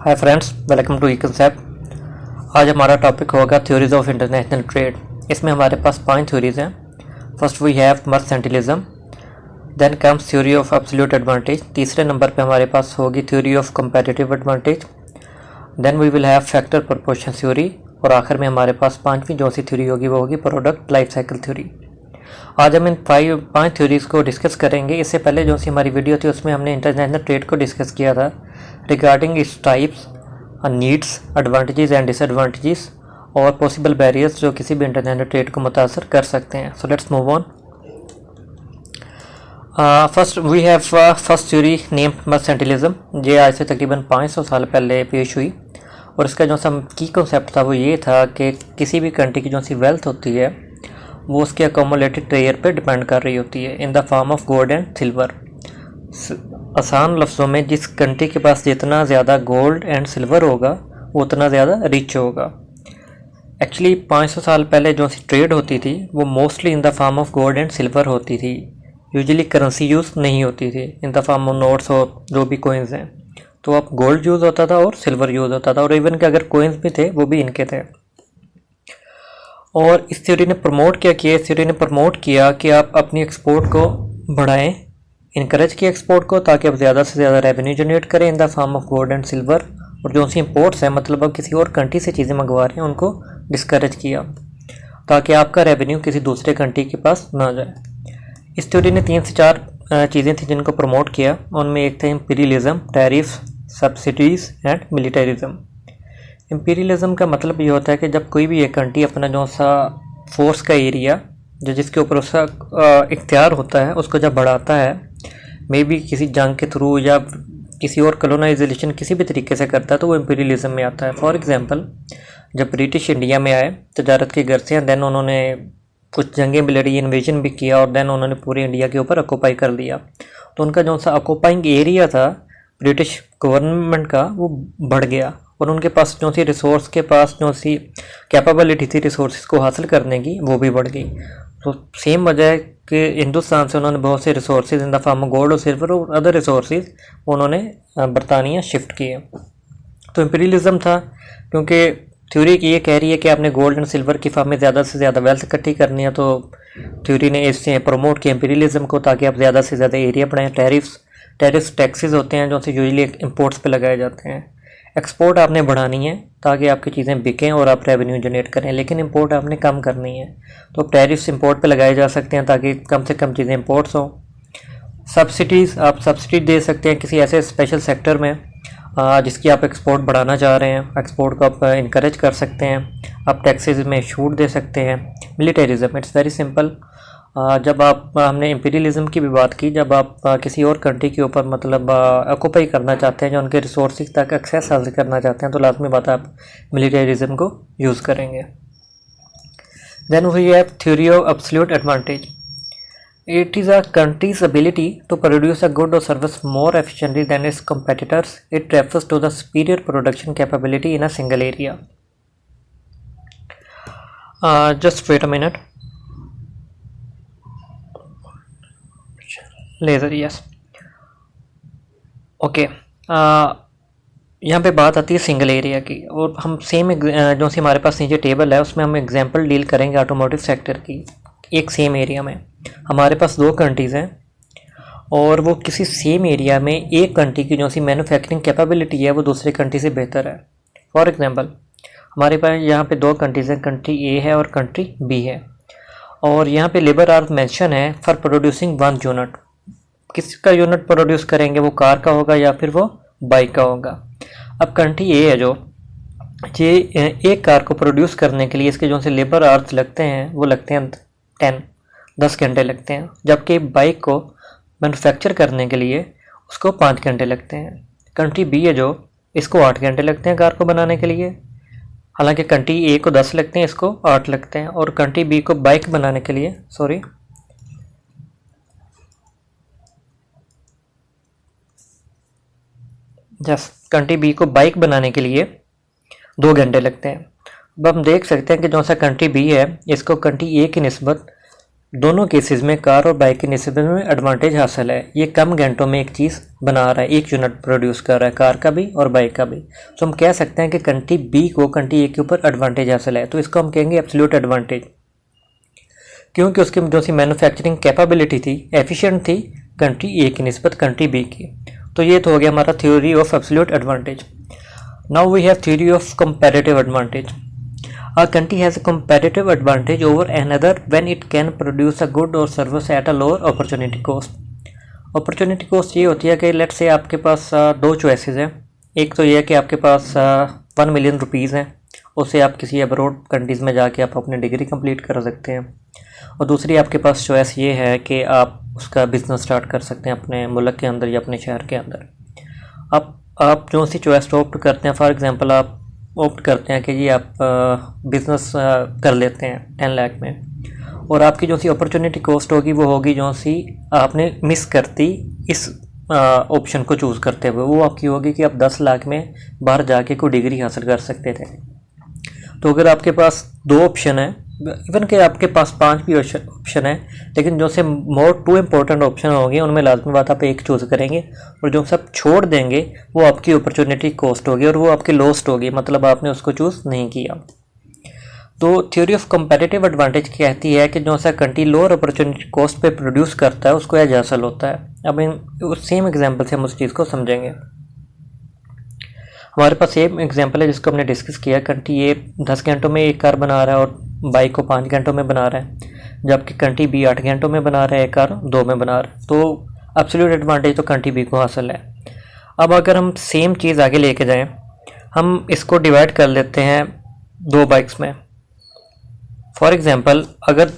Hi friends, welcome to E Concept. आज हमारा topic होगा थ्योरीज ऑफ इंटरनेशनल ट्रेड। इसमें हमारे पास 5 थ्योरीज हैं। First we have mercantilism, then comes theory of absolute advantage. तीसरे नंबर पे हमारे पास होगी theory of comparative advantage. Then we will have factor proportion theory, और आखिर में हमारे पास 5वीं जो सी थ्योरी होगी वो होगी प्रोडक्ट लाइफ साइकिल थ्योरी। आज हम इन 5 थ्योरीज को डिस्कस करेंगे। इससे पहले जो सी हमारी वीडियो थी उसमें हमने इंटरनेशनल ट्रेड को डिस्कस किया था regarding its types, needs, advantages and disadvantages और पॉसिबल बैरियर्स जो किसी भी इंटरनेशनल ट्रेड को मुतासर कर सकते हैं। So let's move on. First we have first theory named mercantilism. ये आज से तकरीबन 500 साल पहले पेश हुई, और इसका जो सा की कॉन्सेप्ट था वो ये था कि किसी भी कंट्री की जो सी वेल्थ होती है वो उसके अकोमोलेटेड ट्रेयर पे डिपेंड कर रही होती है in the form of gold and silver. आसान लफ्ज़ों में, जिस कंट्री के पास जितना ज़्यादा गोल्ड एंड सिल्वर होगा वो उतना ज़्यादा रिच होगा। एक्चुअली 500 साल पहले जो सी ट्रेड होती थी वो mostly in the form of gold and silver होती थी। यूजुअली करेंसी यूज़ नहीं होती थी in the form of notes और जो भी कोइंस हैं। तो अब गोल्ड यूज़ होता था और सिल्वर यूज़ होता था, और इवन के अगर कोइंस भी थे वो भी इनके थे। और इस थ्योरी ने प्रमोट क्या किया? इस थ्योरी ने प्रमोट किया कि आप अपनी एक्सपोर्ट को बढ़ाएं, इनकरेज किया एक्सपोर्ट को, ताकि आप ज़्यादा से ज़्यादा रेवेन्यू जनरेट करें in the form of gold and silver. और जो सी इंपोर्ट्स हैं, मतलब आप किसी और कंट्री से चीज़ें मंगवा रहे हैं, उनको डिस्करेज किया ताकि आपका रेवेन्यू किसी दूसरे कंट्री के पास ना जाए। इस थ्योरी ने 3 से 4 चीज़ें थी जिनको प्रमोट किया। उनमें एक था imperialism, tariff, subsidies and militarism. Imperialism का मतलब ये होता है कि जब कोई भी एक कंट्री अपना जो सा फोर्स का एरिया जो जिसके ऊपर उसका इख्तियार होता है उसको जब बढ़ाता है, मे बी किसी जंग के थ्रू या किसी और कॉलोनाइजेशन किसी भी तरीके से करता है, तो वो इंपीरियलिज्म में आता है। फॉर एग्जांपल, जब ब्रिटिश इंडिया में आए तजारत की गर्ज से, देन उन्होंने कुछ जंगें भी लड़ी, इन्वेजन भी किया, और देन उन्होंने पूरे इंडिया के ऊपर ऑक्यूपाई कर लिया। तो उनका जो सा ऑक्यूपाइंग एरिया था ब्रिटिश गवर्नमेंट का वो बढ़ गया, और उनके पास जो सी रिसोर्स के पास जो सी कैपेबिलिटी थी रिसोर्स को हासिल करने की वो भी बढ़ गई। तो सेम वजह है कि हिंदुस्तान से उन्होंने बहुत से resources in the form of gold और सिल्वर और अदर रिसोर्सेज उन्होंने बरतानिया शिफ्ट किए। तो इंपीरियलिज्म था क्योंकि थ्योरी की ये कह रही है कि आपने गोल्ड एंड सिल्वर की फॉर्म में ज़्यादा से ज़्यादा वेल्थ इकट्ठी करनी है, तो थ्योरी ने इससे प्रमोट किया इंपीरियलिज्म को, ताकि आप ज़्यादा से ज़्यादा एरिया बढ़ाएं। टैरिफ्स टैक्सेस होते हैं जो से यूजुअली इंपोर्ट्स पे लगाए जाते हैं। एक्सपोर्ट आपने बढ़ानी है ताकि आपकी चीज़ें बिकें और आप रेवेन्यू जनरेट करें, लेकिन इंपोर्ट आपने कम करनी है। तो टैरिफ्स इंपोर्ट पे लगाए जा सकते हैं ताकि कम से कम चीज़ें इंपोर्ट्स हों। सब्सिडीज़, आप सब्सिडी दे सकते हैं किसी ऐसे स्पेशल सेक्टर में जिसकी आप एक्सपोर्ट बढ़ाना चाह रहे हैं, एक्सपोर्ट को आप इनकरेज कर सकते हैं। आप टैक्सेस में छूट दे सकते हैं। Militarism, it's very simple. जब आप हमने इंपीरियलिज्म की भी बात की, जब आप किसी और कंट्री के ऊपर मतलब ऑक्यूपाई करना चाहते हैं, जो उनके रिसोर्सेज तक एक्सेस हासिल करना चाहते हैं, तो लाजमी बात है आप मिलिटरिज्म को यूज़ करेंगे। Then we have theory of absolute advantage. It is a country's ability to produce a good or service more efficiently than its competitors. It refers to the superior production capability in a single area. Just wait a minute. लेज़र, yes, okay. यहाँ पे बात आती है single area की, और हम same जो सी हमारे पास नीचे टेबल है उसमें हम एग्जांपल डील करेंगे ऑटोमोटिव सेक्टर की। एक सेम एरिया में हमारे पास 2 कंट्रीज़ हैं, और वो किसी सेम एरिया में एक कंट्री की जो सी मैन्युफैक्चरिंग कैपेबिलिटी है वो दूसरे कंट्री से बेहतर है। फॉर एग्जांपल, हमारे पास यहाँ पे 2 कंट्रीज़ हैं, कंट्री ए है और कंट्री बी है, और यहाँ पे लेबर आवर्स मेंशन है फॉर प्रोड्यूसिंग 1 यूनिट। किसका यूनिट प्रोड्यूस करेंगे, वो कार का होगा या फिर वो बाइक का होगा। अब कंट्री ए है जो ये एक कार को प्रोड्यूस करने के लिए इसके जो से लेबर आवर्स लगते हैं वो लगते हैं 10 घंटे लगते हैं, जबकि बाइक को मैन्युफैक्चर करने के लिए उसको 5 घंटे लगते हैं। कंट्री बी है जो इसको 8 घंटे लगते हैं कार को बनाने के लिए, हालांकि कंट्री ए को 10 लगते हैं, इसको 8 लगते हैं, और कंट्री बी को बाइक बनाने के लिए कंट्री बी को बाइक बनाने के लिए 2 घंटे लगते हैं। अब हम देख सकते हैं कि जो सा कंट्री बी है इसको कंट्री ए की निस्बत दोनों केसेस में कार और बाइक की निस्बत में एडवांटेज हासिल है। ये कम घंटों में एक चीज़ बना रहा है, एक यूनिट प्रोड्यूस कर रहा है, कार का भी और बाइक का भी। तो हम कह सकते हैं कि कंट्री बी को कंट्री ए के ऊपर एडवांटेज हासिल है, तो इसको हम कहेंगे एब्सोल्यूट एडवांटेज, क्योंकि उसकी जो सी मैन्युफैक्चरिंग कैपेबिलिटी थी, एफिशिएंट थी कंट्री ए की निस्बत कंट्री बी की। तो ये तो हो गया हमारा theory of absolute advantage. Now we have theory of comparative advantage. A country has a competitive advantage over another when it can produce a good or service at a lower opportunity cost. Opportunity cost ये होती है कि let's say आपके पास दो choices हैं। एक तो ये है कि आपके पास 1 मिलियन रुपीज़ हैं, उससे आप किसी अब्रॉड कंट्रीज़ में जाके आप अपनी डिग्री कंप्लीट कर सकते हैं। और दूसरी आपके पास चॉइस ये है कि आप उसका बिज़नेस स्टार्ट कर सकते हैं अपने मुल्क के अंदर या अपने शहर के अंदर। आप जो सी चॉइस ऑप्ट करते हैं, फॉर एग्जांपल आप ऑप्ट करते हैं कि जी आप बिज़नेस कर लेते हैं 10 लाख में, और आपकी जो सी अपॉर्चुनिटी कॉस्ट होगी वो होगी जो सी आपने मिस करती इस ऑप्शन को चूज़ करते हुए, वो आपकी होगी कि आप 10 लाख में बाहर जाके कोई डिग्री हासिल कर सकते थे। तो अगर आपके पास दो ऑप्शन है, इवन कि आपके पास 5 भी ऑप्शन है, लेकिन जो से मोर 2 इम्पोर्टेंट ऑप्शन होंगे उनमें लाजमी बात आप एक चूज़ करेंगे, और जो सब छोड़ देंगे वो आपकी अपॉर्चुनिटी कॉस्ट होगी और वो आपकी लॉस्ट होगी, मतलब आपने उसको चूज़ नहीं किया। तो थ्योरी ऑफ कंपैरेटिव एडवांटेज कहती है कि जो सा कंट्री लोअर अपॉर्चुनिटी कॉस्ट पे प्रोड्यूस करता है उसको एज हासिल होता है। अब उस सेम एग्जाम्पल से हम उस चीज़ को समझेंगे। हमारे पास सेम एग्जाम्पल है जिसको हमने डिस्कस किया। कंट्री ए 10 घंटों में एक कार बना रहा है और बाइक को 5 घंटों में बना रहा है, जबकि कंट्री बी 8 घंटों में बना रहा है, एक कार 2 में बना रहा है। तो एब्सोल्यूट एडवांटेज तो कंट्री बी को हासिल है। अब अगर हम सेम चीज़ आगे लेके जाएं, हम इसको डिवाइड कर लेते हैं 2 बाइक्स में। फॉर एग्जांपल अगर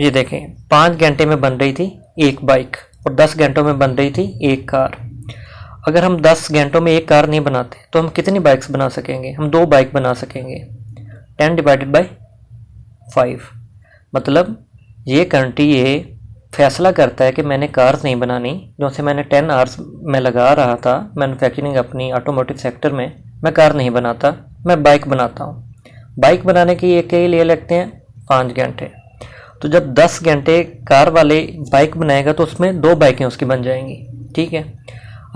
ये देखें 5 घंटे में बन रही थी एक बाइक और 10 घंटों में बन रही थी एक कार। अगर हम 10 घंटों में एक कार नहीं बनाते तो हम कितनी बाइक्स बना सकेंगे? हम 2 बाइक बना सकेंगे। 10 डिवाइडेड बाई 5, मतलब ये कंट्री ये फैसला करता है कि मैंने कार्स नहीं बनानी, जो से मैंने 10 आवर्स में लगा रहा था मैन्युफैक्चरिंग अपनी ऑटोमोटिव सेक्टर में, मैं कार नहीं बनाता, मैं बाइक बनाता हूँ। बाइक बनाने के लिए लगते हैं 5 घंटे। तो जब 10 घंटे कार वाले बाइक बनाएगा तो उसमें 2 बाइकें उसकी बन जाएंगी, ठीक है।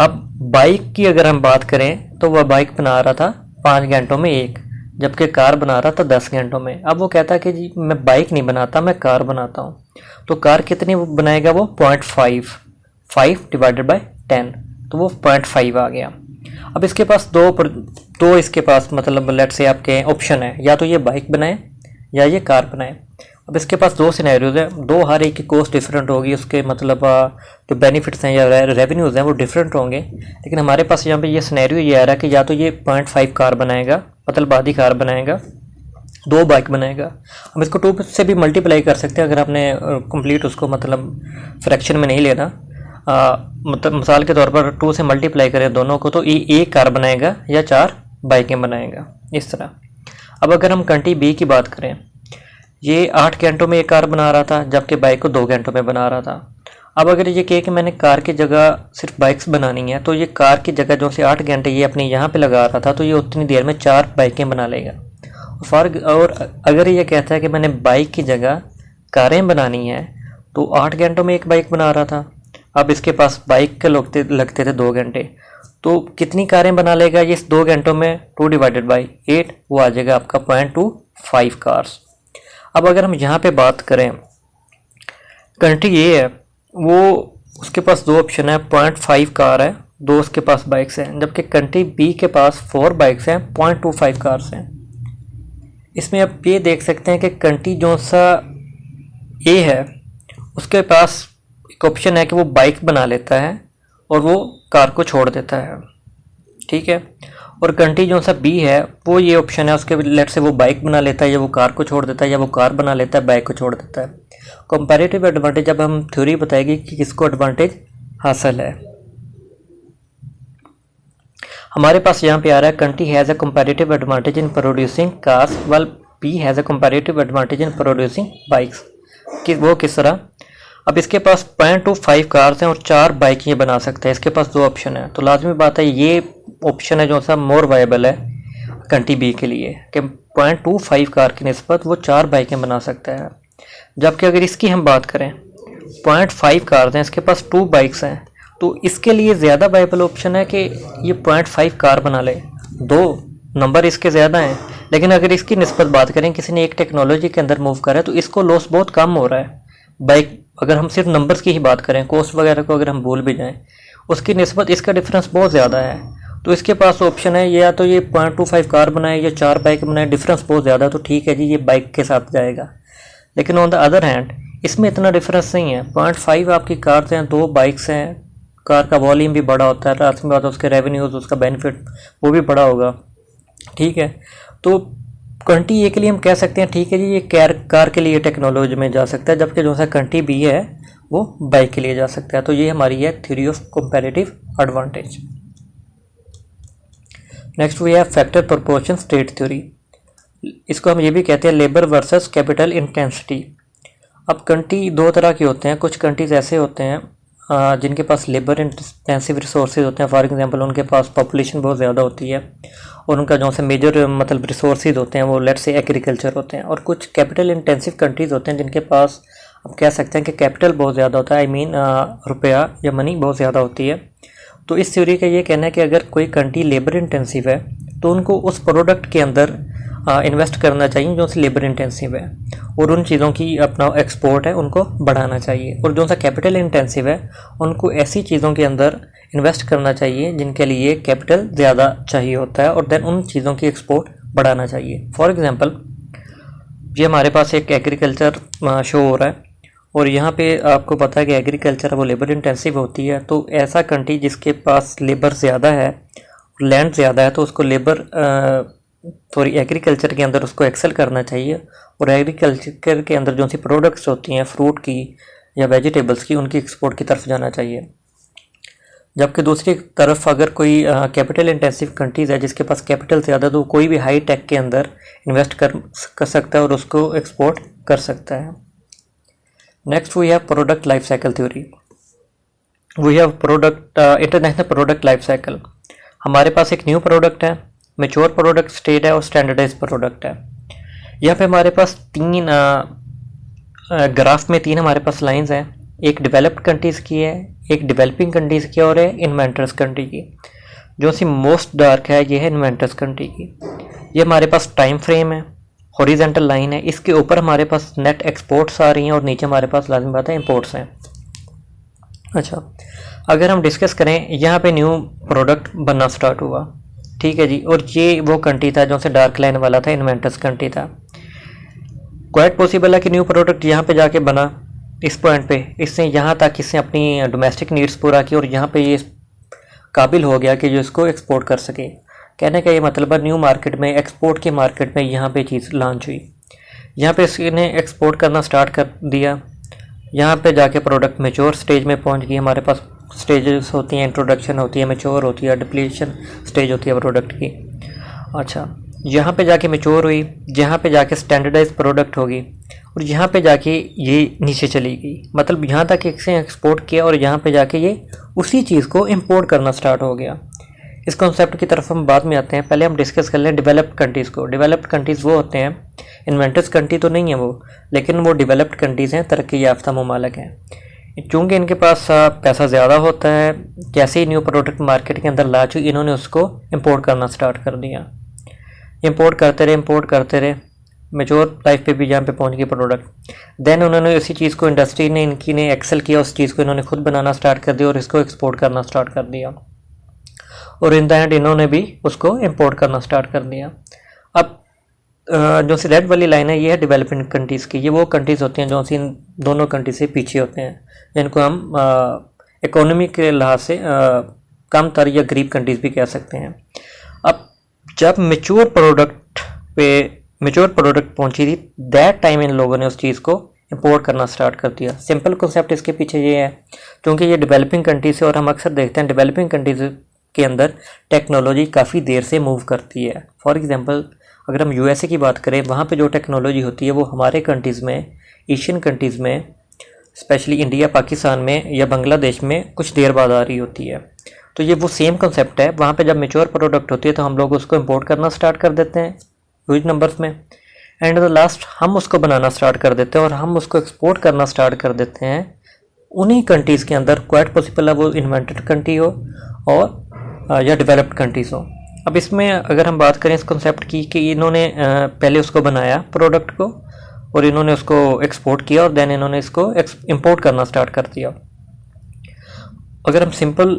अब बाइक की अगर हम बात करें तो वह बाइक बना रहा था 5 घंटों में एक, जबकि कार बना रहा था 10 घंटों में। अब वो कहता है कि जी मैं बाइक नहीं बनाता, मैं कार बनाता हूँ। तो कार कितनी बनाएगा वो? 0.5, 5 डिवाइडेड बाई 10, तो वो 0.5 आ गया। अब इसके पास दो इसके पास मतलब लेट्स से आपके ऑप्शन है, या तो ये बाइक बनाए या ये कार बनाए। अब इसके पास 2 सिनेरियोज हैं, 2 हर एक की कॉस्ट डिफरेंट होगी, उसके मतलब जो बेनिफिट्स हैं या रेवेन्यूज़ हैं वो डिफरेंट होंगे। लेकिन हमारे पास यहाँ पे ये सिनेरियो ये आ रहा है कि या तो ये 0.5 कार बनाएगा, मतलब आधी कार बनाएगा, 2 बाइक बनाएगा। हम इसको 2 से भी मल्टीप्लाई कर सकते हैं अगर आपने कंप्लीट उसको मतलब फ्रैक्शन में नहीं लेना। मतलब मिसाल के तौर पर 2 से मल्टीप्लाई करें दोनों को तो ये एक कार बनाएगा या 4 बाइकें बनाएगा, इस तरह। अब अगर हम कंट्री बी की बात करें, ये 8 घंटों में एक कार बना रहा था जबकि बाइक को 2 घंटों में बना रहा था। अब अगर ये कहे कि मैंने कार की जगह सिर्फ बाइक्स बनानी है, तो ये कार की जगह जो से 8 घंटे ये अपने यहाँ पे लगा रहा था, तो ये उतनी देर में 4 बाइकें बना लेगा। और अगर ये कहता है कि मैंने बाइक की जगह कारें बनानी है, तो 8 घंटों में एक बाइक बना रहा था। अब इसके पास बाइक के लगते थे 2 घंटे, तो कितनी कारें बना लेगा ये इस 2 घंटों में? 2 डिवाइडेड बाई 8, वो आ जाएगा आपका 0.25 कार्स। अब अगर हम यहाँ पे बात करें, कंट्री ये है वो उसके पास 2 ऑप्शन है, 0.5 कार है, 2 उसके पास बाइक्स हैं, जबकि कंट्री बी के पास 4 बाइक्स हैं, 0.25 कार्स हैं। इसमें आप ये देख सकते हैं कि कंट्री जो सा ए है उसके पास एक ऑप्शन है कि वो बाइक बना लेता है और वो कार को छोड़ देता है, ठीक है। और कंट्री जो सा बी है वो ये ऑप्शन है, उसके लेट से वो बाइक बना लेता है या वो कार को छोड़ देता है, या वो कार बना लेता है बाइक को छोड़ देता है। कंपैरेटिव एडवांटेज जब हम थ्योरी बताएगी कि किसको एडवांटेज हासिल है। हमारे पास यहाँ पे आ रहा है country has a comparative advantage in producing cars while B has a comparative advantage in producing bikes. कि वो किस तरह? अब इसके पास 0.25 कार्स हैं और 4 बाइक ये बना सकता है, इसके पास 2 ऑप्शन है, तो लाजमी बात है ये ऑप्शन है जो सा मोर वायबल है कंट्री बी के लिए कि 0.25 कार की निस्बत वो 4 बाइकें बना सकता है। जबकि अगर इसकी हम बात करें 0.5 कार्स हैं, इसके पास 2 बाइक्स हैं, तो इसके लिए ज़्यादा वाइबल ऑप्शन है कि ये 0.5 कार बना ले। 2 नंबर इसके ज़्यादा हैं, लेकिन अगर इसकी निस्बत बात करें, किसी ने एक टेक्नोलॉजी के अंदर मूव करा है तो इसको लॉस बहुत कम हो रहा है। बाइक अगर हम सिर्फ नंबर्स की ही बात करें, कॉस्ट वगैरह को अगर हम भूल भी जाएं, उसकी निस्बत इसका डिफरेंस बहुत ज़्यादा है। तो इसके पास ऑप्शन है या तो ये 0.25 कार बनाए या 4 बाइक बनाए, डिफरेंस बहुत ज़्यादा, तो ठीक है जी, ये बाइक के साथ जाएगा। लेकिन ऑन द अदर हैंड इसमें इतना डिफरेंस नहीं है। 0.5 आपकी कार्स हैं, 2 बाइक्स हैं, कार का वॉल्यूम भी बड़ा होता है, रात में बात उसके रेवेन्यूज, उसका बेनिफिट वो भी बड़ा होगा, ठीक है। तो 20 ए के लिए हम कह सकते हैं ठीक है जी, ये कार के लिए टेक्नोलॉजी में जा सकता है, जबकि जो सा 20 बी है वो बाइक के लिए जा सकता है। तो ये हमारी है theory of comparative advantage. Next we have factor proportion state theory. इसको हम ये भी कहते हैं लेबर वर्सेस कैपिटल इंटेंसिटी। अब कंट्री 2 तरह के होते हैं। कुछ कंट्रीज ऐसे होते हैं जिनके पास लेबर इंटेंसिव रिसोर्सेज होते हैं। फॉर एग्जांपल उनके पास पॉपुलेशन बहुत ज़्यादा होती है और उनका जो से मेजर मतलब रिसोर्सेज होते हैं वो लेट से एग्रीकल्चर होते हैं। और कुछ कैपिटल इंटेंसिव कंट्रीज़ होते हैं जिनके पास आप कह सकते हैं कि कैपिटल बहुत ज़्यादा होता है, आई मीन रुपया या मनी बहुत ज़्यादा होती है। तो इस थ्योरी का ये कहना है कि अगर कोई कंट्री लेबर इंटेंसिव है तो उनको उस प्रोडक्ट के अंदर इन्वेस्ट करना चाहिए जो सी लेबर इंटेंसिव है, और उन चीज़ों की अपना एक्सपोर्ट है उनको बढ़ाना चाहिए। और जो सा कैपिटल इंटेंसिव है उनको ऐसी चीज़ों के अंदर इन्वेस्ट करना चाहिए जिनके लिए कैपिटल ज़्यादा चाहिए होता है, और देन उन चीज़ों की एक्सपोर्ट बढ़ाना चाहिए। फॉर एग्जांपल ये हमारे पास एक एग्रीकल्चर शो हो रहा है और यहाँ पे आपको पता है कि एग्रीकल्चर वो लेबर इंटेंसिव होती है। तो ऐसा कंट्री जिसके पास लेबर ज़्यादा है, लैंड ज़्यादा है, तो उसको लेबर सॉरी एग्रीकल्चर के अंदर उसको एक्सेल करना चाहिए, और एग्रीकल्चर के अंदर जो सी प्रोडक्ट्स होती हैं फ्रूट की या वेजिटेबल्स की, उनकी एक्सपोर्ट की तरफ जाना चाहिए। जबकि दूसरी तरफ अगर कोई कैपिटल इंटेंसिव कंट्रीज़ है जिसके पास कैपिटल ज़्यादा, तो कोई भी हाई टेक के अंदर इन्वेस्ट कर सकता है और उसको एक्सपोर्ट कर सकता है। Next we have product life cycle theory. We have product international product life cycle. हमारे पास एक न्यू प्रोडक्ट है, मैच्योर प्रोडक्ट स्टेट है और स्टैंडर्डाइज प्रोडक्ट है। यहाँ पे हमारे पास 3 ग्राफ में 3 हमारे पास लाइंस हैं। एक डेवलप्ड कंट्रीज़ की है, एक डेवलपिंग कंट्रीज़ की और है इन्वेंटर्स कंट्री की। जो सी मोस्ट डार्क है ये है इन्वेंटर्स कंट्री की। ये हमारे पास टाइम फ्रेम है, हॉरिजेंटल लाइन है, इसके ऊपर हमारे पास नेट एक्सपोर्ट्स आ रही हैं और नीचे हमारे पास लाजमी बात है इंपोर्ट्स हैं। अच्छा, अगर हम डिस्कस करें, यहाँ पे न्यू प्रोडक्ट बनना स्टार्ट हुआ, ठीक है जी, और ये वो कंट्री था जो से डार्क लाइन वाला था, इन्वेंटर्स कंट्री था। क्वाइट पॉसिबल है कि न्यू प्रोडक्ट यहाँ पे जाके बना इस पॉइंट पे, इसने यहाँ तक इसने अपनी डोमेस्टिक नीड्स पूरा की और यहाँ पे ये काबिल हो गया कि जो इसको एक्सपोर्ट कर सके। कहने का ये मतलब है न्यू मार्केट में, एक्सपोर्ट के मार्केट में यहाँ पे चीज़ लॉन्च हुई, यहाँ पे इसने एक्सपोर्ट करना स्टार्ट कर दिया। यहाँ पे जाके प्रोडक्ट मैच्योर स्टेज में पहुँच गई। हमारे पास स्टेजेस होती हैं, इंट्रोडक्शन होती है, मैच्योर होती है, डिप्लीशन स्टेज होती है प्रोडक्ट की। अच्छा, यहाँ पे जाके मैच्योर हुई, यहाँ पे जाके स्टैंडर्डाइज प्रोडक्ट होगी और यहाँ पे जाके ये नीचे चली गई। मतलब यहाँ तक इसे एक्सपोर्ट किया और यहाँ पे जाके ये उसी चीज़ को इंपोर्ट करना स्टार्ट हो गया। इस कॉन्सेप्ट की तरफ हम बाद में आते हैं, पहले हम डिस्कस कर लें डेवलप्ड कंट्रीज़ को। डेवलप्ड कंट्रीज़ वो होते हैं, इन्वेंटर्स कंट्री तो नहीं है वो, लेकिन वो डेवलप्ड कंट्रीज़ हैं, तरक्की याफ्ता ममालिक हैं। चूँकि इनके पास पैसा ज़्यादा होता है, जैसे ही न्यू प्रोडक्ट मार्केट के अंदर ला चुकी, इन्होंने उसको इंपोर्ट करना स्टार्ट कर दिया। इंपोर्ट करते रहे, मैच्योर लाइफ पे भी जहाँ पे पहुँच गई प्रोडक्ट। देन उन्होंने उसी चीज़ को, इंडस्ट्री ने इनकी ने एक्सेल किया, उस चीज़ को इन्होंने खुद बनाना स्टार्ट कर दिया और इसको एक्सपोर्ट करना स्टार्ट कर दिया, और इन द एंड इन्होंने भी उसको इंपोर्ट करना स्टार्ट कर दिया। अब जो सी रेड वाली लाइन है ये है डेवलपिंग कंट्रीज़ की। ये वो कंट्रीज़ होती हैं जो सी इन दोनों कंट्री से पीछे होते हैं, जिनको हम इकोनॉमी के लिहाज से कम तर या गरीब कंट्रीज़ भी कह सकते हैं। अब जब मैच्योर प्रोडक्ट पहुंची थी, दैट टाइम इन लोगों ने उस चीज़ को इंपोर्ट करना स्टार्ट कर दिया। सिंपल कॉन्सेप्ट इसके पीछे ये है, क्योंकि ये डेवलपिंग कंट्रीज है और हम अक्सर देखते हैं डेवलपिंग कंट्रीज के अंदर टेक्नोलॉजी काफ़ी देर से मूव करती है। फॉर एग्जांपल अगर हम यूएसए की बात करें, वहाँ पे जो टेक्नोलॉजी होती है वो हमारे कंट्रीज़ में, एशियन कंट्रीज़ में, स्पेशली इंडिया, पाकिस्तान में या बांग्लादेश में कुछ देर बाद आ रही होती है। तो ये वो सेम कंसेप्ट है। वहाँ पे जब मैच्योर प्रोडक्ट होती है तो हम लोग उसको इंपोर्ट करना स्टार्ट कर देते हैं ह्यूज नंबर्स में, एंड द लास्ट हम उसको बनाना स्टार्ट कर देते हैं और हम उसको एक्सपोर्ट करना स्टार्ट कर देते हैं उन्हीं कंट्रीज़ के अंदर। क्वाइट पॉसिबल है वो इन्वेंटेड कंट्री हो और या डेवलप्ड कंट्रीज़ हो। अब इसमें अगर हम बात करें इस कॉन्सेप्ट की कि इन्होंने पहले उसको बनाया प्रोडक्ट को और इन्होंने उसको एक्सपोर्ट किया और देन इन्होंने इसको इंपोर्ट करना स्टार्ट कर दिया। अगर हम सिंपल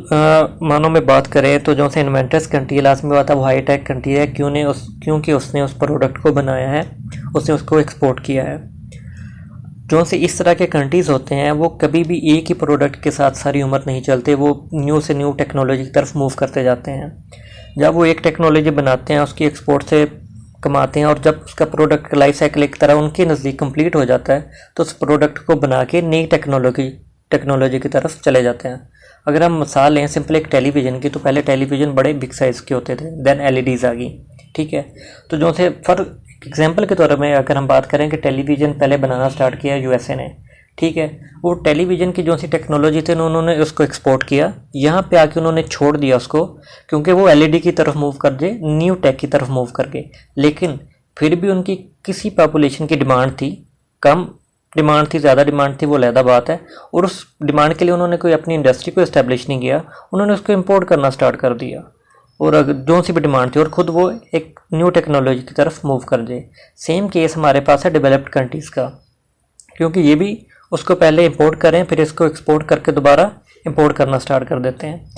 मानों में बात करें तो जो से इन्वेंटर्स कंट्री लास्ट में बात है वो हाई टेक कंट्री है, क्योंकि उसने उस प्रोडक्ट को बनाया है, उसने उसको एक्सपोर्ट किया है। जो से इस तरह के कंट्रीज़ होते हैं वो कभी भी एक ही प्रोडक्ट के साथ सारी उम्र नहीं चलते, वो न्यू से न्यू टेक्नोलॉजी की तरफ मूव करते जाते हैं। जब वो एक टेक्नोलॉजी बनाते हैं उसकी एक्सपोर्ट से कमाते हैं और जब उसका प्रोडक्ट का लाइफ साइकिल एक तरह उनके नज़दीक कंप्लीट हो जाता है तो उस प्रोडक्ट को बना के नई टेक्नोलॉजी की तरफ चले जाते हैं। अगर हम मिसाल लें सिंपल एक टेलीविज़न की, तो पहले टेलीविज़न बड़े बिग साइज़ के होते थे, देन एलईडीज़ आ गई, ठीक है। तो जो से फॉर एग्जांपल के तौर में अगर हम बात करें कि टेलीविज़न पहले बनाना स्टार्ट किया यूएसए ने, ठीक है। वो टेलीविज़न की जो सी टेक्नोलॉजी थी उन्होंने उसको एक्सपोर्ट किया, यहाँ पे आके उन्होंने छोड़ दिया उसको, क्योंकि वो एलईडी की तरफ मूव कर गए, न्यू टेक की तरफ मूव कर गए। लेकिन फिर भी उनकी किसी पॉपुलेशन की डिमांड थी, कम डिमांड थी, ज़्यादा डिमांड थी, वो अलग बात है। और उस डिमांड के लिए उन्होंने कोई अपनी इंडस्ट्री को इस्टेब्लिश नहीं किया, उन्होंने उसको इंपोर्ट करना स्टार्ट कर दिया और अगर जो सी भी डिमांड थी और ख़ुद वो एक न्यू टेक्नोलॉजी की तरफ मूव कर जाए। सेम केस हमारे पास है डेवलप्ड कंट्रीज़ का, क्योंकि ये भी उसको पहले इंपोर्ट करें फिर इसको एक्सपोर्ट करके दोबारा इंपोर्ट करना स्टार्ट कर देते हैं।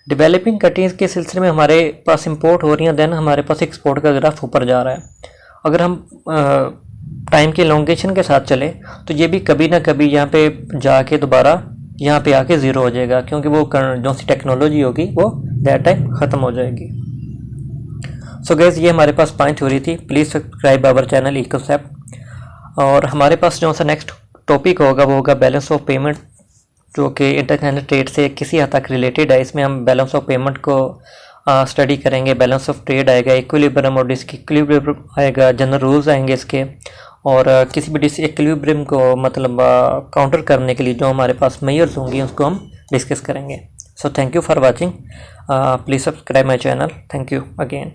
डेवलपिंग कंट्रीज़ के सिलसिले में हमारे पास इंपोर्ट हो रही हैं, देन हमारे पास एक्सपोर्ट का ग्राफ ऊपर जा रहा है। अगर हम टाइम के लॉन्गेशन के साथ चले तो ये भी कभी ना कभी यहाँ पे जाके दोबारा यहाँ पे आके ज़ीरो हो जाएगा, क्योंकि वो जो सी टेक्नोलॉजी होगी वो दैट टाइम ख़त्म हो जाएगी। सो गाइस ये हमारे पास पॉइंट हो रही थी। Please subscribe our channel E Concept. और हमारे पास जो सा नेक्स्ट टॉपिक होगा वो होगा बैलेंस ऑफ पेमेंट, जो कि इंटरनेशनल ट्रेड से किसी हद तक रिलेटेड है। इसमें हम बैलेंस ऑफ पेमेंट को स्टडी करेंगे, बैलेंस ऑफ ट्रेड आएगा, इक्विलिब्रियम और डिसइक्विलिब्रियम आएगा, जनरल रूल्स आएंगे इसके, और किसी भी डिसइक्विलिब्रियम को मतलब काउंटर करने के लिए जो हमारे पास मेजर्स होंगी उसको हम डिस्कस करेंगे। So thank you for watching, please subscribe my channel. Thank you again.